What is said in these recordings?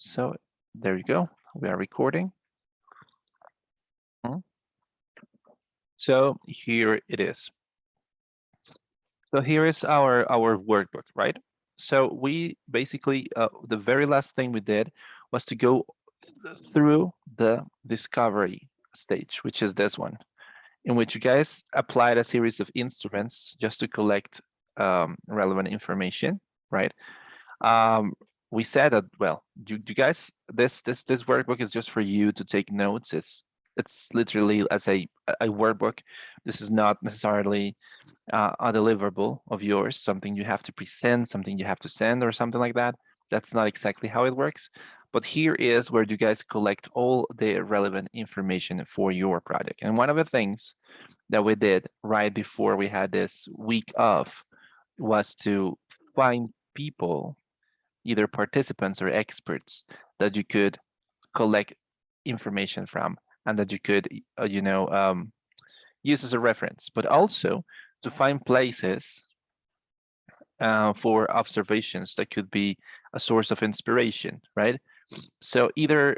So there you go. We are recording. So here it is. So here is our workbook, right? So we basically, the very last thing we did was to go through the discovery stage, which is this one, in which you guys applied a series of instruments just to collect relevant information, right? We said that, well, you guys, this workbook is just for you to take notes. It's literally as a workbook. This is not necessarily a deliverable of yours, something you have to present, something you have to send, or something like that. That's not exactly how it works. But here is where you guys collect all the relevant information for your project. And one of the things that we did right before we had this week off was to find people, either participants or experts, that you could collect information from and that you could, use as a reference, but also to find places for observations that could be a source of inspiration, right? So either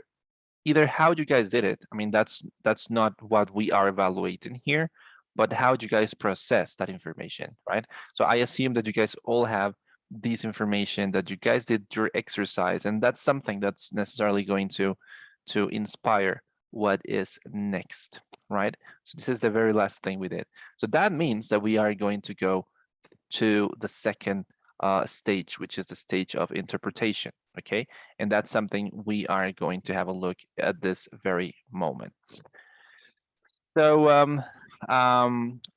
how you guys did it, I mean, that's not what we are evaluating here, but how do you guys process that information, right? So I assume that you guys all have this information, that you guys did your exercise, and that's something that's necessarily going to inspire what is next, right? So this is the very last thing we did. So that means that we are going to go to the second stage, which is the stage of interpretation, okay? And that's something we are going to have a look at this very moment. So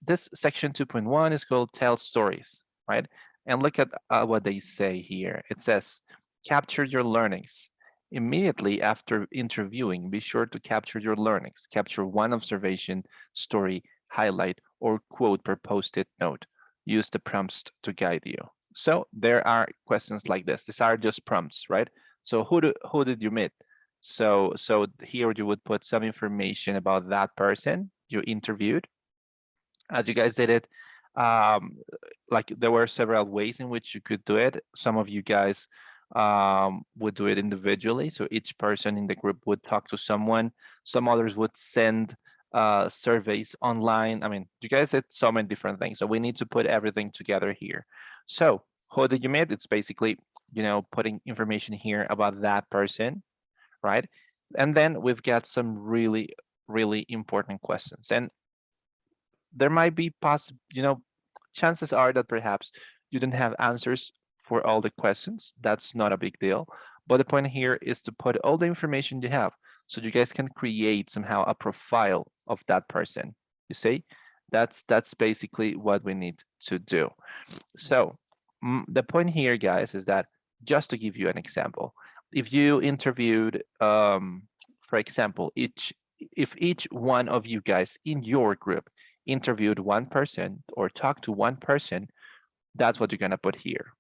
this section 2.1 is called Tell Stories, right? And look at what they say here. It says, capture your learnings. Immediately after interviewing, be sure to capture your learnings. Capture one observation, story, highlight, or quote per post-it note. Use the prompts to guide you. So there are questions like this. These are just prompts, right? So who did you meet? So here you would put some information about that person you interviewed. As you guys did it, like there were several ways in which you could do it. Some of you guys would do it individually. So each person in the group would talk to someone. Some others would send surveys online. I mean, you guys did so many different things. So we need to put everything together here. So who did you meet? It's basically, putting information here about that person, right? And then we've got some really, really important questions. And there might be chances are that perhaps you don't have answers for all the questions. That's not a big deal. But the point here is to put all the information you have so you guys can create somehow a profile of that person. You see, that's basically what we need to do. So the point here, guys, is that just to give you an example, if you interviewed, for example, if each one of you guys in your group interviewed one person or talked to one person, that's what you're gonna put here.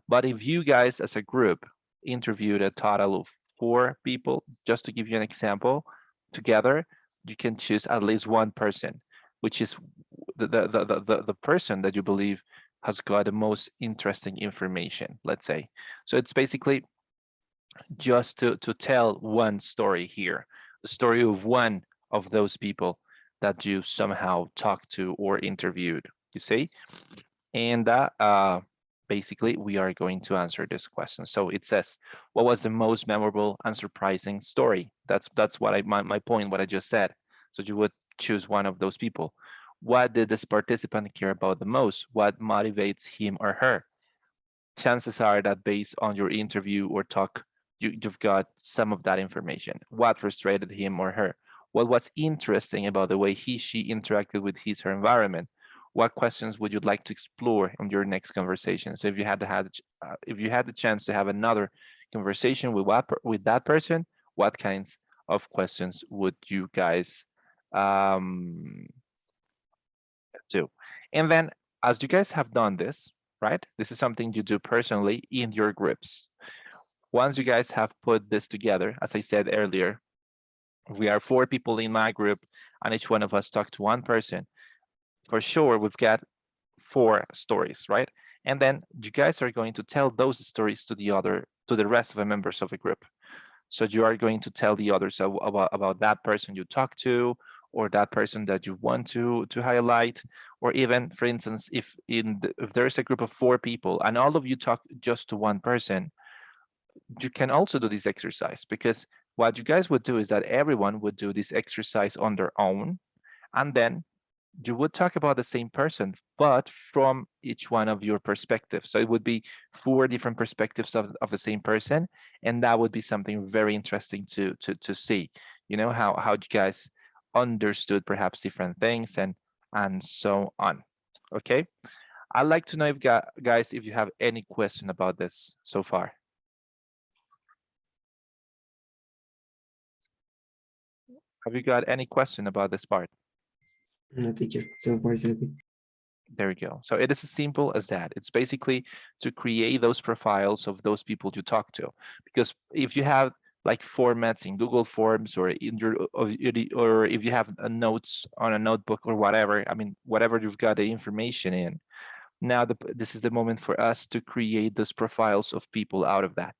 But if you guys as a group interviewed a total of 4 people, just to give you an example, together, you can choose at least one person, which is the person that you believe has got the most interesting information, let's say. So it's basically just to tell one story here, the story of one of those people that you somehow talked to or interviewed, you see? And basically we are going to answer this question. So it says, what was the most memorable and surprising story? That's what my point, what I just said. So you would choose one of those people. What did this participant care about the most? What motivates him or her? Chances are that based on your interview or talk, you've got some of that information. What frustrated him or her? What was interesting about the way she interacted with his or her environment? What questions would you like to explore in your next conversation? So if you had the chance to have another conversation with that person, what kinds of questions would you guys do? And then as you guys have done this, right? This is something you do personally in your groups. Once you guys have put this together, as I said earlier, we are 4 people in my group and each one of us talk to one person. For sure, we've got 4 stories, right? And then you guys are going to tell those stories to the rest of the members of the group. So you are going to tell the others about that person you talk to, or that person that you want to highlight, or even, for instance, if there's a group of 4 people and all of you talk just to one person, you can also do this exercise, because what you guys would do is that everyone would do this exercise on their own, and then you would talk about the same person, but from each one of your perspectives. So it would be 4 different perspectives of the same person, and that would be something very interesting to see. You know, how you guys understood perhaps different things and so on. Okay, I'd like to know if guys, if you have any question about this so far. Have you got any question about this part? No, teacher. So far, so good. There we go. So it is as simple as that. It's basically to create those profiles of those people you talk to. Because if you have like formats in Google Forms or in your, or if you have a notes on a notebook or whatever, I mean, whatever you've got the information in, now this is the moment for us to create those profiles of people out of that.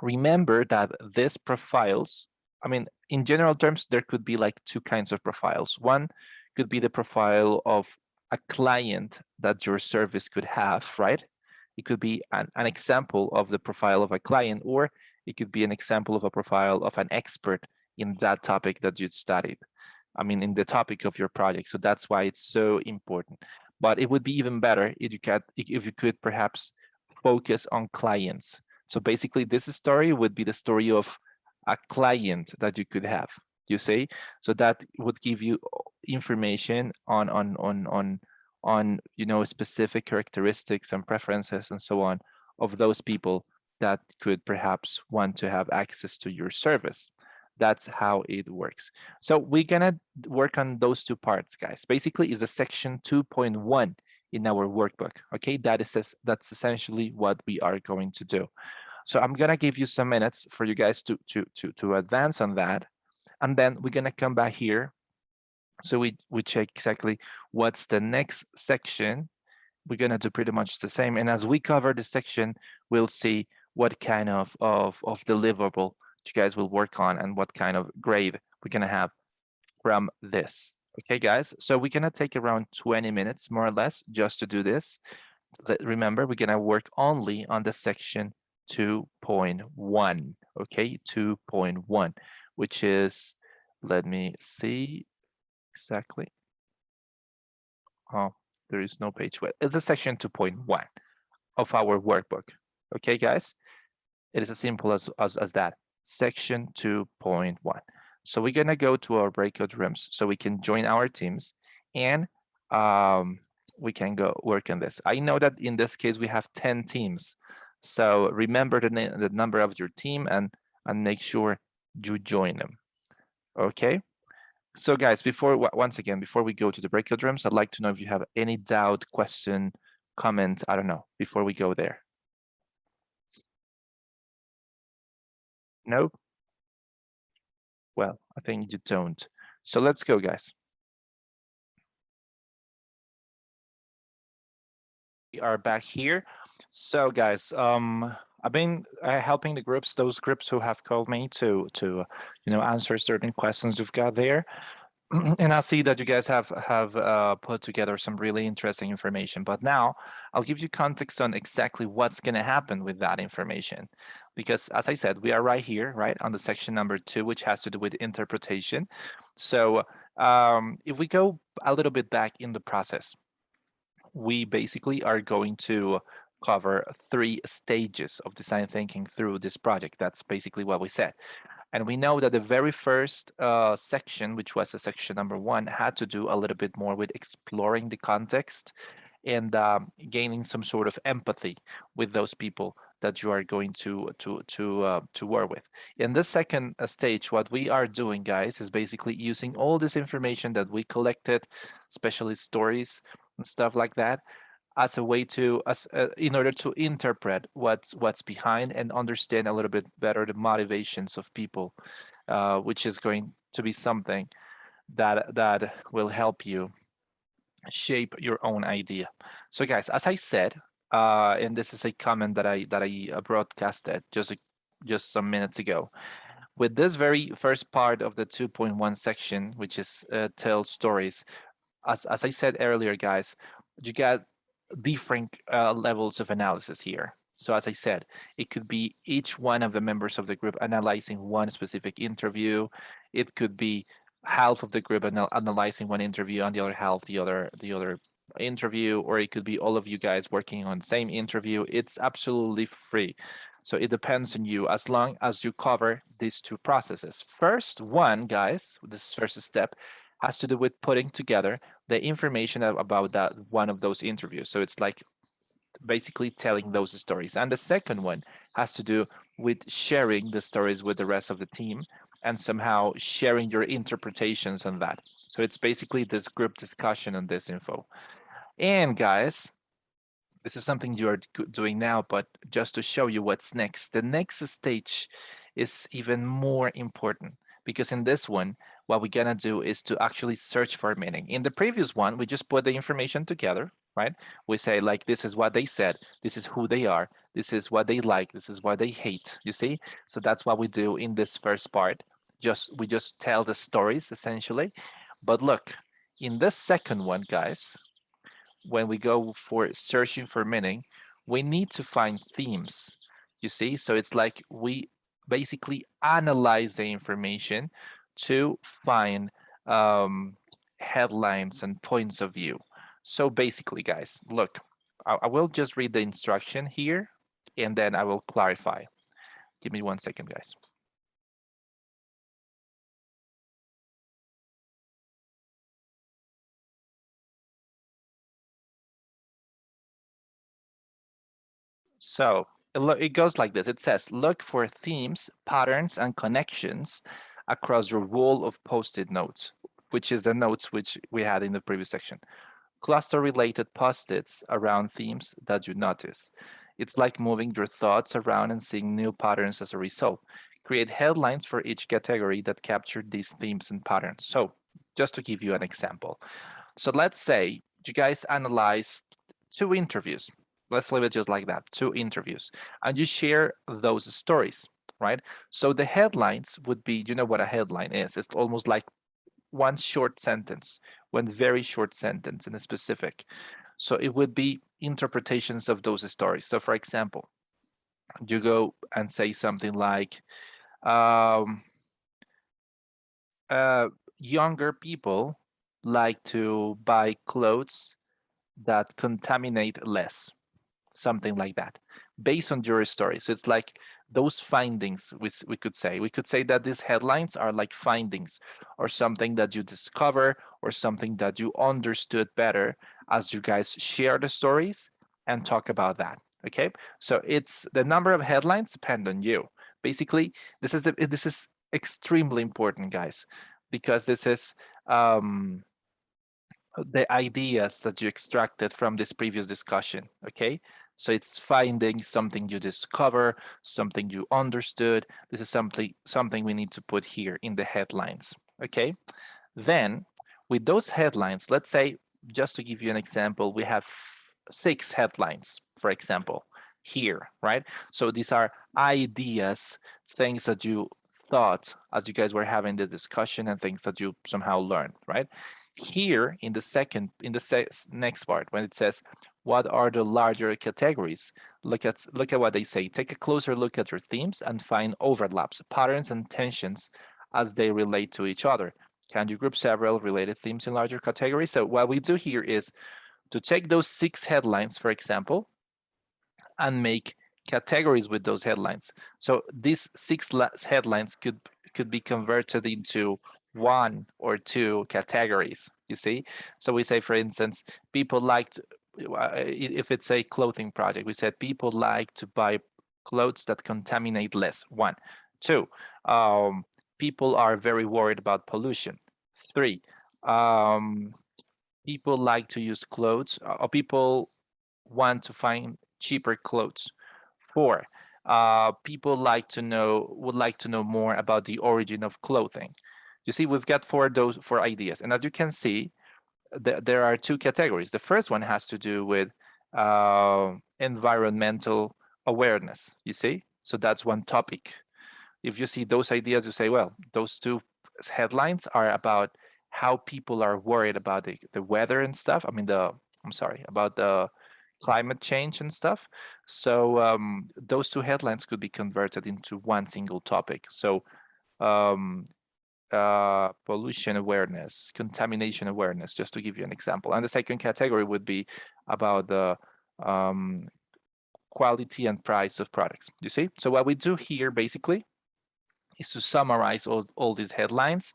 Remember that these profiles, I mean, in general terms, there could be like 2 kinds of profiles. One could be the profile of a client that your service could have, right? It could be an example of the profile of a client, or it could be an example of a profile of an expert in that topic that you studied. I mean, in the topic of your project. So that's why it's so important. But it would be even better if you could perhaps focus on clients. So basically, this story would be the story of a client that you could have, you see? So that would give you information on you know, specific characteristics and preferences and so on of those people that could perhaps want to have access to your service. That's how it works. So we're gonna work on those 2 parts, guys. Basically, is a section 2.1 in our workbook. Okay, that's essentially what we are going to do. So I'm gonna give you some minutes for you guys to advance on that, and then we're gonna come back here. So we check exactly what's the next section. We're gonna do pretty much the same, and as we cover the section, we'll see what kind of deliverable you guys will work on and what kind of grade we're gonna have from this. Okay, guys, so we're gonna take around 20 minutes more or less just to do this. Remember, we're gonna work only on the section 2.1, okay, 2.1, which is, let me see exactly. Oh, there is no page. Well, it's a section 2.1 of our workbook. Okay, guys, it is as simple as that. Section 2.1. So we're gonna go to our breakout rooms so we can join our teams, and we can go work on this. I know that in this case we have 10 teams. So remember the number of your team and make sure you join them. Okay. So guys, once again, before we go to the breakout rooms, I'd like to know if you have any doubt, question, comment, I don't know, before we go there. No? Well, I think you don't. So let's go, guys. We are back here. So guys, I've been helping the groups, those groups who have called me to you know, answer certain questions you've got there. And I see that you guys have put together some really interesting information. But now I'll give you context on exactly what's going to happen with that information. Because as I said, we are right here, right, on the section number 2, which has to do with interpretation. So if we go a little bit back in the process, we basically are going to cover 3 stages of design thinking through this project. That's basically what we said. And we know that the very first section, which was the section number 1, had to do a little bit more with exploring the context and gaining some sort of empathy with those people that you are going to work with. In the second stage, what we are doing, guys, is basically using all this information that we collected, especially stories and stuff like that, as a way to in order to interpret what's behind and understand a little bit better the motivations of people, which is going to be something that will help you shape your own idea. So guys, as I said, and this is a comment that I broadcasted just just some minutes ago. With this very first part of the 2.1 section, which is tell stories, as I said earlier, guys, you got different levels of analysis here. So as I said, it could be each one of the members of the group analyzing one specific interview. It could be half of the group analyzing one interview, and the other half the other interview, or it could be all of you guys working on the same interview. It's absolutely free. So it depends on you as long as you cover these two processes. First one, guys, this first step has to do with putting together the information about that one of those interviews. So it's like basically telling those stories. And the second one has to do with sharing the stories with the rest of the team and somehow sharing your interpretations on that. So it's basically this group discussion on this info. And guys, this is something you are doing now, but just to show you what's next, the next stage is even more important because in this one, what we're gonna do is to actually search for meaning. In the previous one, we just put the information together, right? We say like, this is what they said, this is who they are, this is what they like, this is what they hate, you see? So that's what we do in this first part. We just tell the stories essentially. But look, in this second one, guys, when we go for searching for meaning, we need to find themes, you see? So it's like we basically analyze the information to find headlines and points of view. So basically, guys, look, I will just read the instruction here and then I will clarify. Give me 1 second, guys. So it goes like this. It says, look for themes, patterns, and connections across your wall of Post-it notes, which is the notes which we had in the previous section. Cluster related Post-its around themes that you notice. It's like moving your thoughts around and seeing new patterns as a result. Create headlines for each category that capture these themes and patterns. So just to give you an example. So let's say you guys analyze 2 interviews. Let's leave it just like that, 2 interviews, and you share those stories, right? So the headlines would be, you know what a headline is? It's almost like one short sentence, one very short sentence in a specific. So it would be interpretations of those stories. So for example, you go and say something like, um, younger people like to buy clothes that contaminate less, something like that, based on your story. So it's like those findings, we could say that these headlines are like findings or something that you discover or something that you understood better as you guys share the stories and talk about that. Okay, so it's the number of headlines depend on you. Basically, this is extremely important, guys, because this is the ideas that you extracted from this previous discussion, okay? So it's finding something you discover, something you understood. This is something we need to put here in the headlines, okay? Then with those headlines, let's say, just to give you an example, we have 6 headlines, for example, here, right? So these are ideas, things that you thought as you guys were having the discussion and things that you somehow learned, right? Here in the next part, when it says, what are the larger categories? Look at what they say. Take a closer look at your themes and find overlaps, patterns, and tensions as they relate to each other. Can you group several related themes in larger categories? So what we do here is to take those 6 headlines, for example, and make categories with those headlines. So these 6 headlines could be converted into 1 or 2 categories, you see? So we say, for instance, people like to, if it's a clothing project, we said people like to buy clothes that contaminate less, 1. 2, people are very worried about pollution. 3, people like to use clothes, or people want to find cheaper clothes. 4, people would like to know more about the origin of clothing. You see, we've got those 4 ideas. And as you can see, there are 2 categories. The first one has to do with environmental awareness, you see? So that's one topic. If you see those ideas, you say, well, those two headlines are about how people are worried about the weather and stuff. I mean, I'm sorry, about the climate change and stuff. So those two headlines could be converted into one single topic. So um, pollution awareness, contamination awareness, just to give you an example. And the second category would be about the um, quality and price of products. You see? So what we do here basically is to summarize all these headlines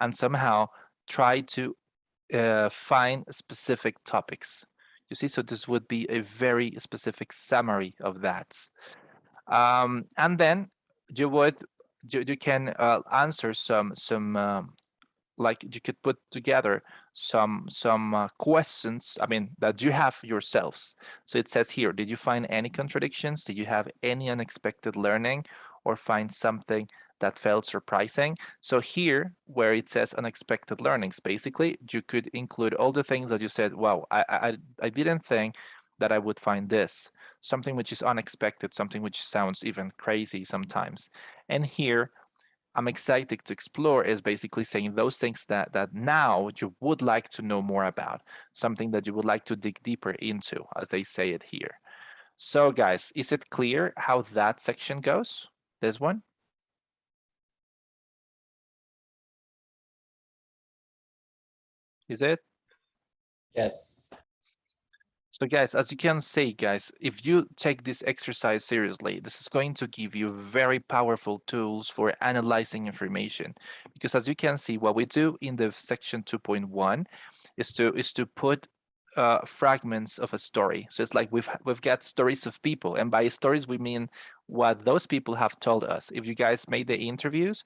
and somehow try to find specific topics. You see, so this would be a very specific summary of that. And then you would you can answer some like you could put together some questions, I mean, that you have yourselves. So it says here, did you find any contradictions? Did you have any unexpected learning or find something that felt surprising? So here where it says unexpected learnings, basically you could include all the things that you said, wow, I didn't think that I would find this, something which is unexpected, something which sounds even crazy sometimes. And here I'm excited to explore is basically saying those things that now you would like to know more about, something that you would like to dig deeper into, as they say it here. So guys, is it clear how that section goes? This one? Is it? Yes. So guys, as you can see, guys, if you take this exercise seriously, this is going to give you very powerful tools for analyzing information. Because as you can see, what we do in the section 2.1 is to put fragments of a story. So it's like we've got stories of people, and by stories we mean what those people have told us. If you guys made the interviews,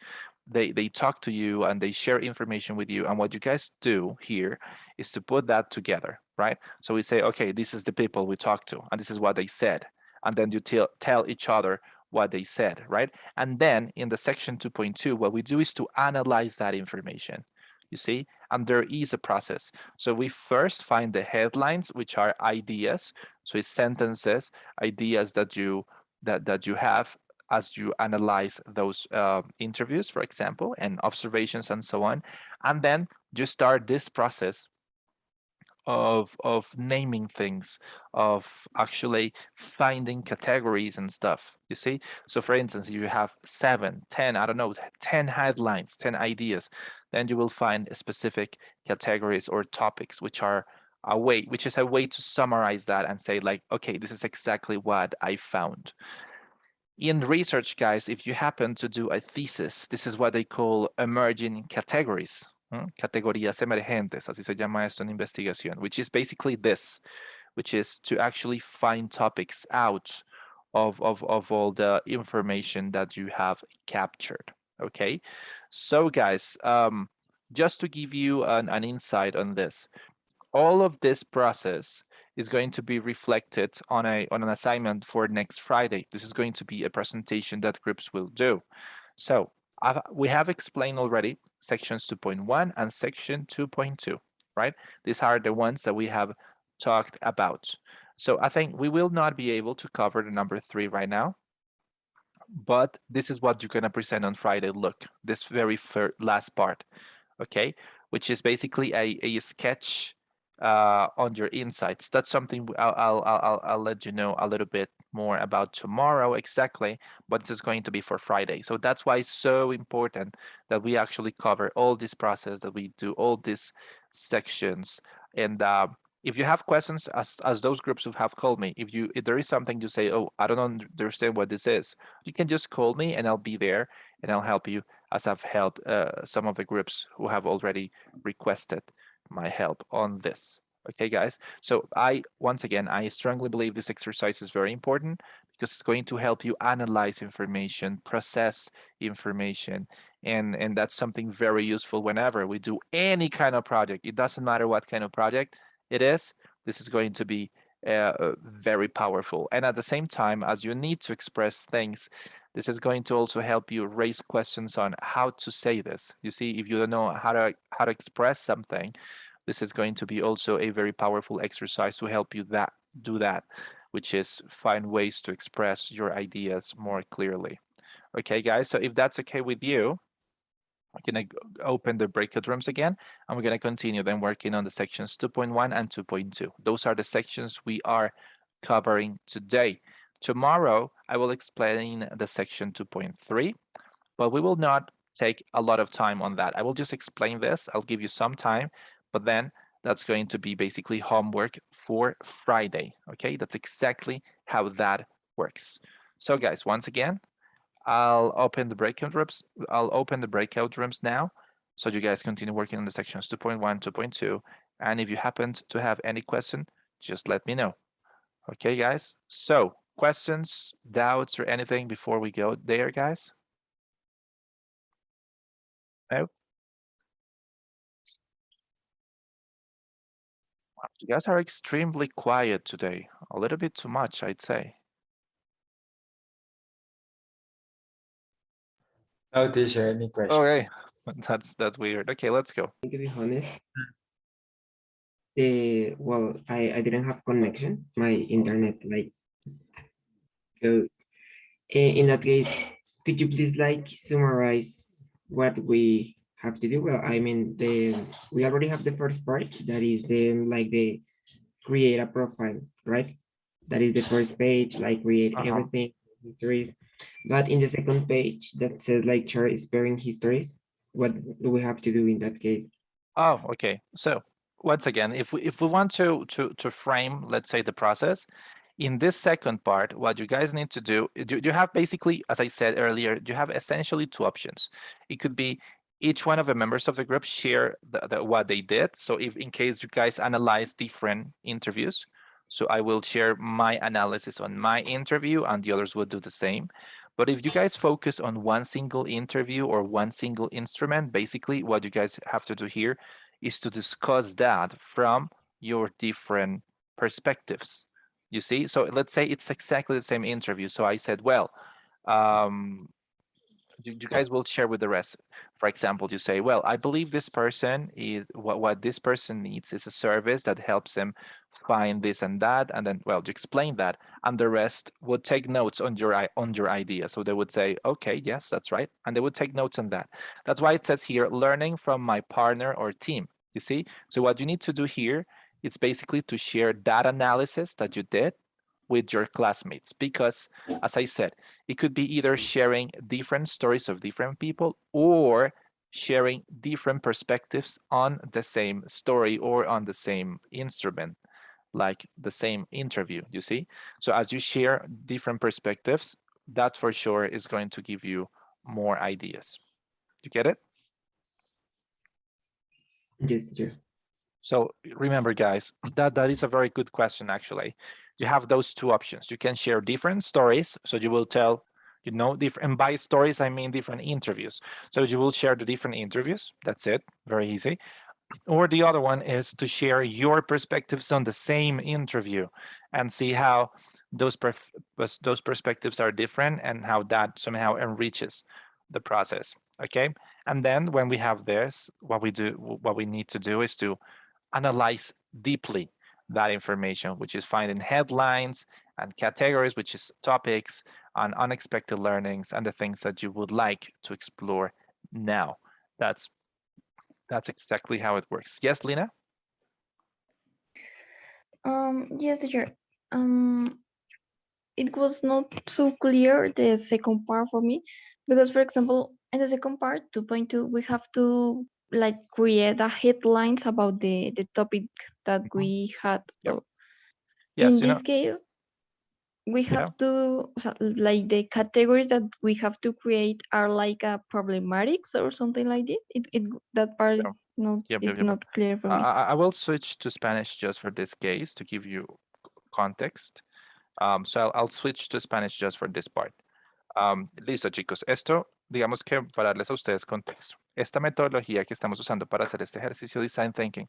they talk to you and they share information with you, and what you guys do here is to put that together, right? So we say, okay, this is the people we talked to, and this is what they said, and then you tell each other what they said, right? And then in the section 2.2, what we do is to analyze that information. You see, and there is a process. So we first find the headlines, which are ideas. So it's sentences, ideas that you have as you analyze those interviews, for example, and observations and so on. And then you start this process of naming things, of actually finding categories and stuff. You see? So for instance, you have 7, 10, I don't know, 10 headlines, 10 ideas, then you will find specific categories or topics, which are which is a way to summarize that and say like, okay, this is exactly what I found. In research, guys, if you happen to do a thesis, this is what they call emerging categories, categorías emergentes, así se llama esto en investigación, which is basically this, which is to actually find topics out of all the information that you have captured, okay? So guys, just to give you an insight on this, all of this process is going to be reflected on an assignment for next Friday. This is going to be a presentation that groups will do. So we have explained already sections 2.1 and section 2.2, right? These are the ones that we have talked about. So I think we will not be able to cover the number 3 right now, but this is what you're going to present on Friday. Look, this very last part, okay, which is basically a sketch on your insights. That's something I'll let you know a little bit more about tomorrow exactly, but this is going to be for Friday. So that's why it's so important that we actually cover all this process, that we do all these sections. And if you have questions, as those groups who have called me, if there is something you say, oh, I don't understand what this is, you can just call me and I'll be there and I'll help you, as I've helped some of the groups who have already requested my help on this. Okay, guys. So once again, I strongly believe this exercise is very important because it's going to help you analyze information, process information, and that's something very useful whenever we do any kind of project. It doesn't matter what kind of project it is. This is going to be very powerful. And at the same time, as you need to express things, this is going to also help you raise questions on how to say this. You see, if you don't know how to express something, this is going to be also a very powerful exercise to help you do that. which is find ways to express your ideas more clearly. Okay, guys, so if that's okay with you, I'm gonna open the breakout rooms again, and we're gonna continue then working on the sections 2.1 and 2.2. Those are the sections we are covering today. Tomorrow, I will explain the section 2.3, but we will not take a lot of time on that. I will just explain this. I'll give you some time, but then that's going to be basically homework for Friday. Okay, that's exactly how that works. So guys, once again, I'll open the breakout rooms. I'll open the breakout rooms now, so you guys continue working on the sections 2.1, 2.2. And if you happen to have any question, just let me know. Okay, guys. So questions, doubts, or anything before we go there, guys? No? You guys are extremely quiet today. A little bit too much, I'd say. No, teacher, any question? Okay, that's weird. Okay, let's go. To be honest, well, I didn't have connection. My internet like go. In that case, could you please like summarize what we have to do? Well, I mean, we already have the first part that is the create a profile, right? That is the first page, like create everything, histories. But in the second page that says like share sparing histories, what do we have to do in that case? Oh, okay. So once again, if we want to frame, let's say, the process, in this second part, what you guys need to do, you have basically, as I said earlier, you have essentially two options. It could be each one of the members of the group share what they did. So if in case you guys analyze different interviews, so I will share my analysis on my interview and the others will do the same. But if you guys focus on one single interview or one single instrument, basically what you guys have to do here is to discuss that from your different perspectives. You see, so let's say it's exactly the same interview. So I said, well, you guys will share with the rest. For example, you say, well, I believe this person is what this person needs is a service that helps them find this and that. And then, well, you explain that, and the rest would take notes on your idea. So they would say, okay, yes, that's right. And they would take notes on that. That's why it says here, learning from my partner or team. You see? So what you need to do here, it's basically to share that analysis that you did with your classmates, because as I said, it could be either sharing different stories of different people or sharing different perspectives on the same story or on the same instrument, like the same interview, you see? So as you share different perspectives, that for sure is going to give you more ideas. You get it? Yes, teacher. So remember, guys, that is a very good question, actually. You have those two options. You can share different stories. So you will tell, different, and by stories, I mean different interviews. So you will share the different interviews. That's it. Very easy. Or the other one is to share your perspectives on the same interview and see how those perspectives are different and how that somehow enriches the process. Okay. And then when we have this, what we need to do is to analyze deeply that information, which is finding headlines and categories, which is topics and unexpected learnings and the things that you would like to explore now. That's exactly how it works. Yes, Lina? Yes, teacher. It was not so clear the second part for me because, for example, in the second part, 2.2, we have to like create the headlines about the topic that we had. Yep. So Yes, in this case, we have to like the categories that we have to create are like a problematics or something like this. That part Yeah. is not clear for me. I will switch to Spanish just for this case to give you context. So I'll switch to Spanish just for this part. Listo, chicos. Esto, digamos que para darles a ustedes contexto. Esta metodología que estamos usando para hacer este ejercicio de Design Thinking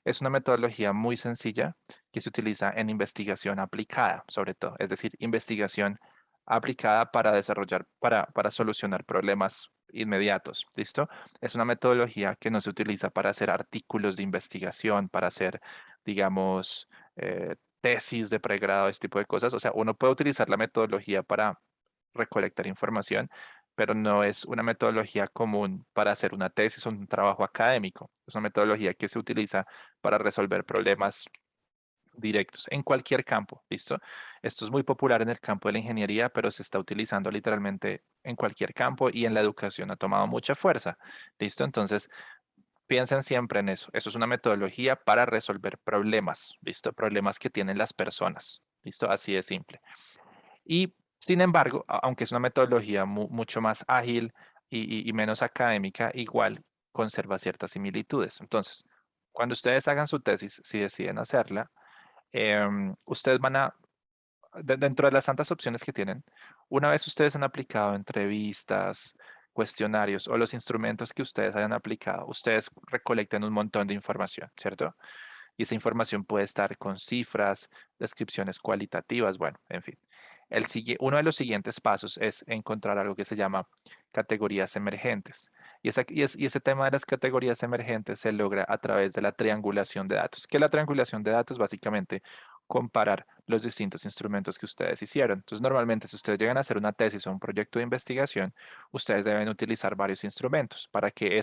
es una metodología muy sencilla que se utiliza en investigación aplicada, sobre todo. Es decir, investigación aplicada para desarrollar, para solucionar problemas inmediatos. ¿Listo? Es una metodología que no se utiliza para hacer artículos de investigación, para hacer, digamos, tesis de pregrado, este tipo de cosas. O sea, uno puede utilizar la metodología para recolectar información, pero no es una metodología común para hacer una tesis o un trabajo académico. Es una metodología que se utiliza para resolver problemas directos en cualquier campo, ¿listo? Esto es muy popular en el campo de la ingeniería, pero se está utilizando literalmente en cualquier campo y en la educación ha tomado mucha fuerza, ¿listo? Entonces, piensen siempre en eso. Eso es una metodología para resolver problemas, ¿listo? Problemas que tienen las personas, ¿listo? Así de simple. Y sin embargo, aunque es una metodología mucho más ágil y menos académica, igual conserva ciertas similitudes. Entonces, cuando ustedes hagan su tesis, si deciden hacerla, ustedes van a, dentro de las tantas opciones que tienen, una vez ustedes han aplicado entrevistas, cuestionarios o los instrumentos que ustedes hayan aplicado, ustedes recolectan un montón de información, ¿cierto? Y esa información puede estar con cifras, descripciones cualitativas, bueno, en fin. Uno de los siguientes pasos es encontrar algo que se llama categorías emergentes. Y ese tema de las categorías emergentes se logra a través de la triangulación de datos. ¿Qué es la triangulación de datos? Básicamente, comparar los distintos instrumentos que ustedes hicieron. Entonces, normalmente, si ustedes llegan a hacer una tesis o un proyecto de investigación, ustedes deben utilizar varios instrumentos para que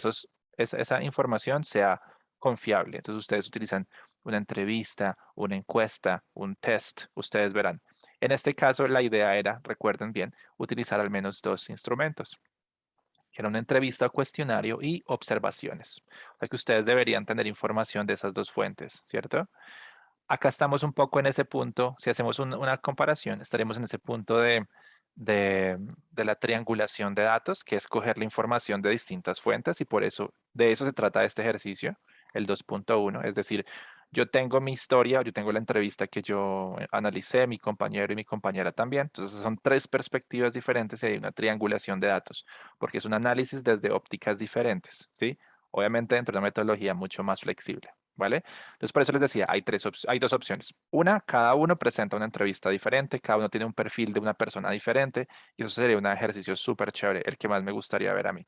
esa información sea confiable. Entonces, ustedes utilizan una entrevista, una encuesta, un test, ustedes verán. En este caso, la idea era, recuerden bien, utilizar al menos dos instrumentos, que era una entrevista o cuestionario y observaciones. O sea que ustedes deberían tener información de esas dos fuentes, ¿cierto? Acá estamos un poco en ese punto, si hacemos una comparación, estaremos en ese punto de, de la triangulación de datos, que es coger la información de distintas fuentes y por eso, de eso se trata este ejercicio, el 2.1, es decir, yo tengo mi historia, yo tengo la entrevista que yo analicé, mi compañero y mi compañera también, entonces son tres perspectivas diferentes y hay una triangulación de datos, porque es un análisis desde ópticas diferentes, ¿sí? Obviamente dentro de una metodología mucho más flexible, ¿vale? Entonces, por eso les decía, hay dos opciones. Una, cada uno presenta una entrevista diferente, cada uno tiene un perfil de una persona diferente, y eso sería un ejercicio súper chévere, el que más me gustaría ver a mí.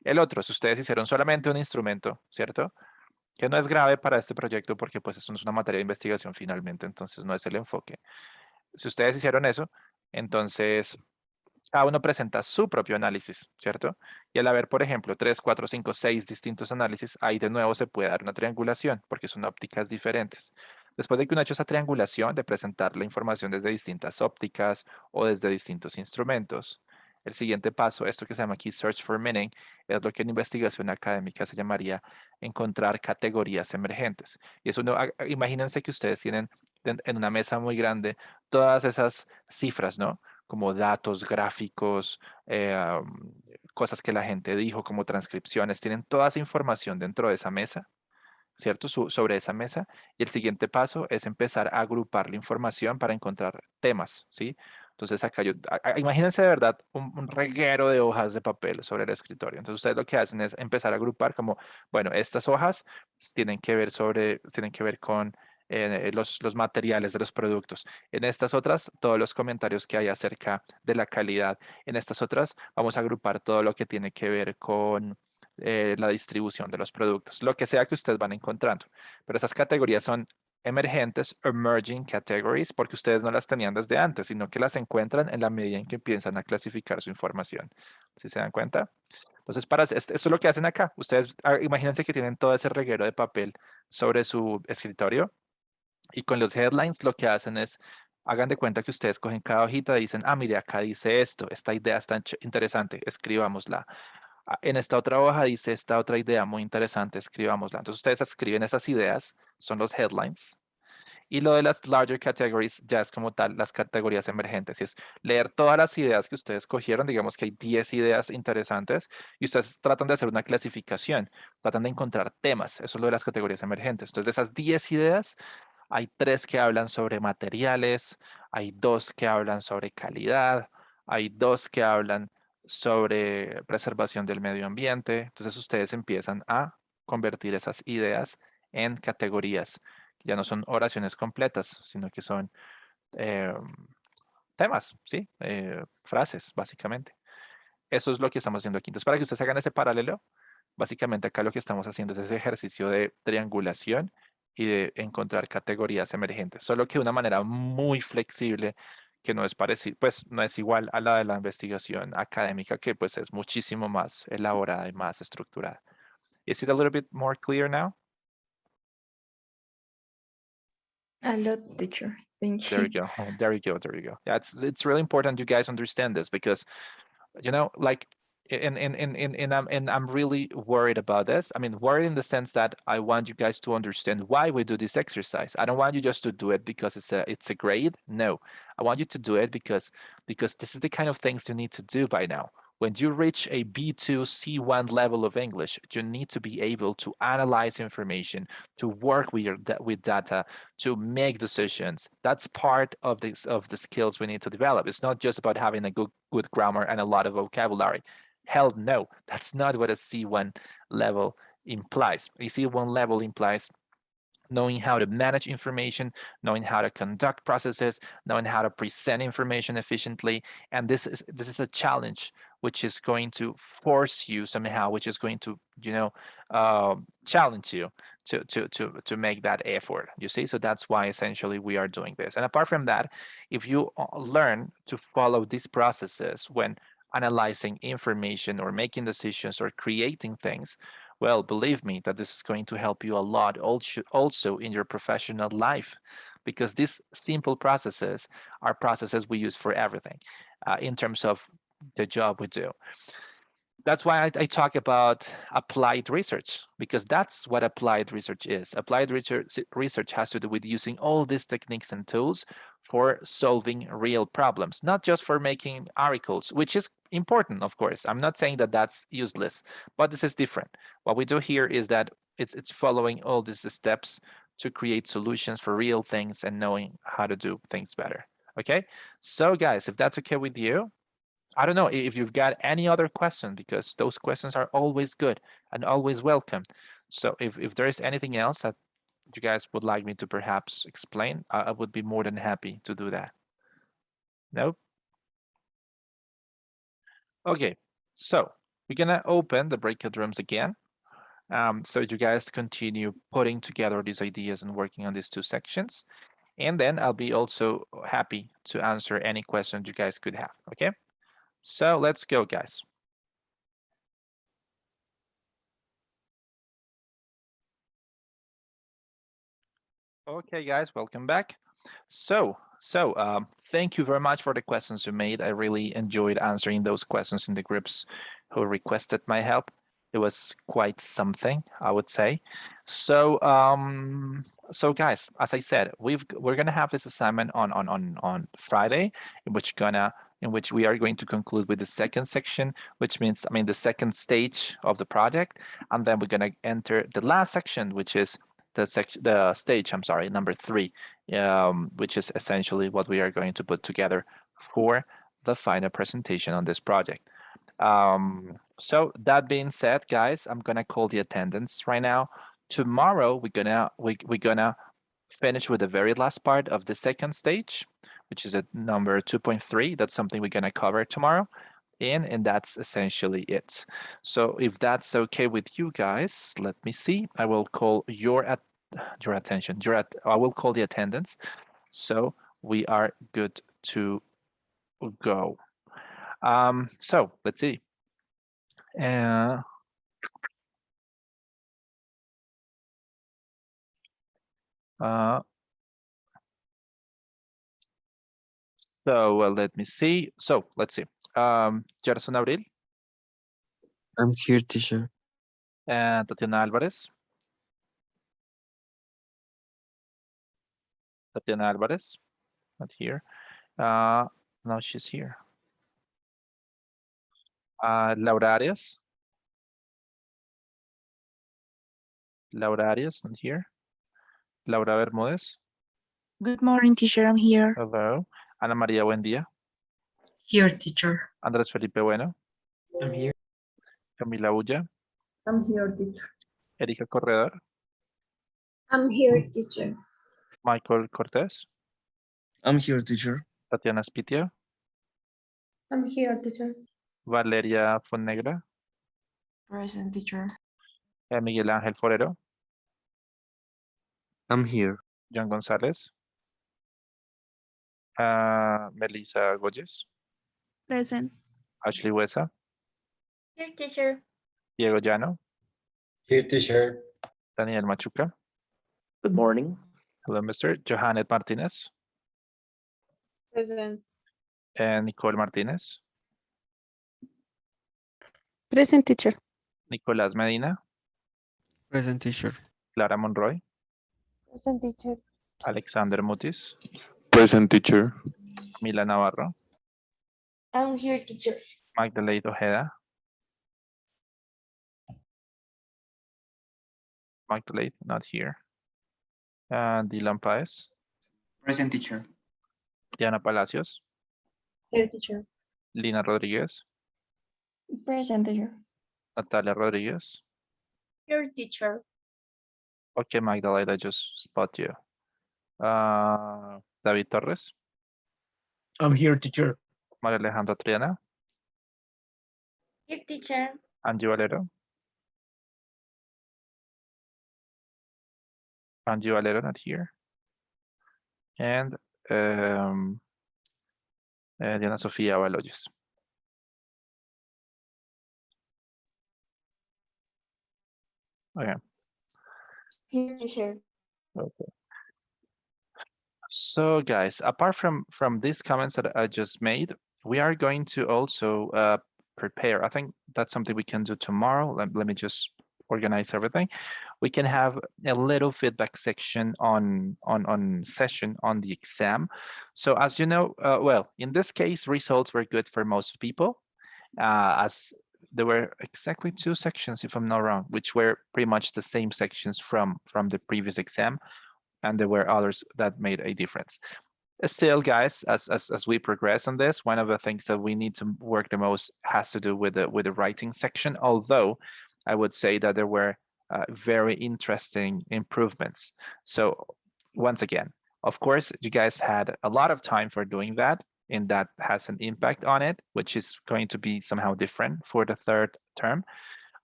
El otro, si ustedes hicieron solamente un instrumento, ¿cierto? Que no es grave para este proyecto porque pues eso no es una materia de investigación finalmente, entonces no es el enfoque. Si ustedes hicieron eso, entonces cada uno presenta su propio análisis, ¿cierto? Y al haber, por ejemplo, 3, 4, 5, 6 distintos análisis, ahí de nuevo se puede dar una triangulación, porque son ópticas diferentes. Después de que uno ha hecho esa triangulación de presentar la información desde distintas ópticas o desde distintos instrumentos, el siguiente paso, esto que se llama aquí Search for Meaning, es lo que en investigación académica se llamaría encontrar categorías emergentes. Y eso imagínense que ustedes tienen en una mesa muy grande todas esas cifras, ¿no? Como datos, gráficos, cosas que la gente dijo, como transcripciones, tienen toda esa información dentro de esa mesa, ¿cierto? Sobre esa mesa. Y el siguiente paso es empezar a agrupar la información para encontrar temas, ¿sí? Entonces acá imagínense de verdad un reguero de hojas de papel sobre el escritorio. Entonces ustedes lo que hacen es empezar a agrupar como, bueno, estas hojas tienen que ver con los materiales de los productos. En estas otras, todos los comentarios que hay acerca de la calidad. En estas otras, vamos a agrupar todo lo que tiene que ver con la distribución de los productos, lo que sea que ustedes van encontrando. Pero esas categorías son emergentes, emerging categories, porque ustedes no las tenían desde antes, sino que las encuentran en la medida en que empiezan a clasificar su información. ¿Sí se dan cuenta? Entonces, esto es lo que hacen acá. Ustedes, imagínense que tienen todo ese reguero de papel sobre su escritorio y con los headlines lo que hacen es, hagan de cuenta que ustedes cogen cada hojita y dicen, ah, mire, acá dice esto, esta idea está interesante, escribámosla. En esta otra hoja dice esta otra idea muy interesante, escribámosla. Entonces ustedes escriben esas ideas, son los headlines. Y lo de las larger categories ya es como tal las categorías emergentes. Y es leer todas las ideas que ustedes cogieron, digamos que hay 10 ideas interesantes y ustedes tratan de hacer una clasificación, tratan de encontrar temas. Eso es lo de las categorías emergentes. Entonces de esas 10 ideas, hay 3 que hablan sobre materiales, hay 2 que hablan sobre calidad, hay 2 que hablan sobre preservación del medio ambiente. Entonces ustedes empiezan a convertir esas ideas en categorías. Ya no son oraciones completas, sino que son eh, temas, ¿sí? Frases, básicamente. Eso es lo que estamos haciendo aquí. Entonces, para que ustedes hagan ese paralelo, básicamente acá lo que estamos haciendo es ese ejercicio de triangulación y de encontrar categorías emergentes, solo que de una manera muy flexible que no es parecido, pues no es igual a la de la investigación académica, que pues es muchísimo más elaborada y más estructurada. Is it a little bit more clear now? A lot, teacher. Thank There you. you go. There you go. There you go. Yeah, it's really important you guys understand this because, you know, like, and I'm really worried about this. I mean, worried in the sense that I want you guys to understand why we do this exercise. I don't want you just to do it because it's a grade. No, I want you to do it because this is the kind of things you need to do by now. When you reach a B2, C1 level of English, you need to be able to analyze information, to work with data, to make decisions. That's part of the skills we need to develop. It's not just about having a good grammar and a lot of vocabulary. Hell no, that's not what a C1 level implies. A C1 level implies knowing how to manage information, knowing how to conduct processes, knowing how to present information efficiently. And this is a challenge which is going to force you somehow, which is going to, you know, challenge you to make that effort, you see? So that's why essentially we are doing this. And apart from that, if you learn to follow these processes when analyzing information or making decisions or creating things, well, believe me that this is going to help you a lot also in your professional life, because these simple processes are processes we use for everything in terms of the job we do. That's why I talk about applied research, because that's what applied research is. Applied research has to do with using all these techniques and tools for solving real problems, not just for making articles, which is important, of course. I'm not saying that that's useless, but this is different. What we do here is that it's following all these steps to create solutions for real things and knowing how to do things better. Okay, so guys, if that's okay with you, I don't know if you've got any other question, because those questions are always good and always welcome. So if there is anything else that you guys would like me to perhaps explain, I would be more than happy to do that. No? Okay, so we're gonna open the breakout rooms again. So you guys continue putting together these ideas and working on these two sections. And then I'll be also happy to answer any questions you guys could have, okay? So let's go, guys. Okay, guys, welcome back. So thank you very much for the questions you made. I really enjoyed answering those questions in the groups who requested my help. It was quite something, I would say. So so guys, as I said, we're gonna have this assignment on Friday, in which we are going to conclude with the second section, which means, I mean, the second stage of the project, and then we're gonna enter the last section, which is the stage, I'm sorry, number 3, which is essentially what we are going to put together for the final presentation on this project. So that being said, guys, I'm gonna call the attendance right now. Tomorrow we're gonna finish with the very last part of the second stage, which is at number 2.3. That's something we're gonna cover tomorrow. And that's essentially it. So if that's okay with you guys, let me see. I will call your attention. I will call the attendance. So we are good to go. So let's see. So let me see. So let's see. Gerson Abril, I'm here, teacher. Tatiana Alvarez. Tatiana Alvarez, not here. No, she's here. Laura Arias. Laura Arias, not here. Laura Bermúdez. Good morning, teacher. I'm here. Hello. Ana María Buendía. Here, teacher. Andrés Felipe Bueno. I'm here. Camila Ulla. I'm here, teacher. Erika Corredor. I'm here, teacher. Michael Cortés. I'm here, teacher. Tatiana Spitio. I'm here, teacher. Valeria Fonnegra. Present, teacher. Miguel Ángel Forero. I'm here. John Gonzalez, Melissa Goyes, Present. Ashley Huesa, Here, teacher. Diego Llano, Here, teacher. Daniel Machuca. Good morning. Hello, Mr. Johanet Martinez Present. and Nicole Martinez, Present, teacher. Nicolás Medina, Present, teacher. Clara Monroy, Present, teacher. Alexander Mutis, Present, teacher. Mila Navarro, I'm here, teacher. Magdalene Ojeda, Magdalene, not here. Dylan Paez, Present, teacher. Diana Palacios, Here, teacher. Lina Rodriguez, Present, teacher. Natalia Rodriguez. Here, teacher. Okay, Magdalene, I just spot you. David Torres, I'm here, teacher. María Alejandra Triana, Here, teacher. Angie Valero. Angie Valero, not here. And Diana Sofía Baloyes. Okay. Here, teacher. Okay. So guys, apart from these comments that I just made, we are going to also prepare. I think that's something we can do tomorrow. Let me just organize everything. We can have a little feedback section on session on the exam. So as you know, well, in this case, results were good for most people, as there were exactly 2 sections, if I'm not wrong, which were pretty much the same sections from the previous exam. And there were others that made a difference. Still, guys, as we progress on this, one of the things that we need to work the most has to do with the writing section. Although I would say that there were very interesting improvements. So once again, of course, you guys had a lot of time for doing that, and that has an impact on it, which is going to be somehow different for the 3rd term.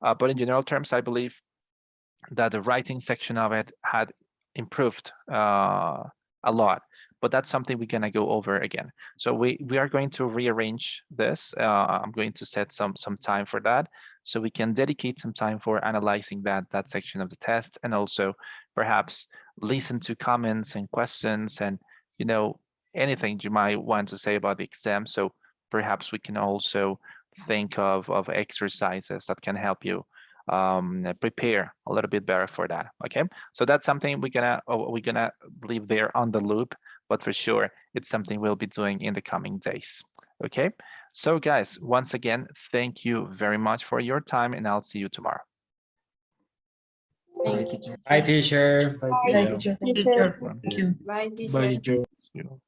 But in general terms, I believe that the writing section of it had improved a lot, but that's something we're gonna go over again. So we are going to rearrange this. I'm going to set some time for that, so we can dedicate some time for analyzing that section of the test, and also perhaps listen to comments and questions, and anything you might want to say about the exam. So perhaps we can also think of exercises that can help you prepare a little bit better for that. Okay, so that's something we're gonna leave there on the loop, but for sure it's something we'll be doing in the coming days. Okay, so guys, once again, thank you very much for your time, and I'll see you tomorrow. Thank you. Hi, teacher. Bye, teacher. Thank you. Bye, teacher. Bye, Bye, teacher. teacher. See you.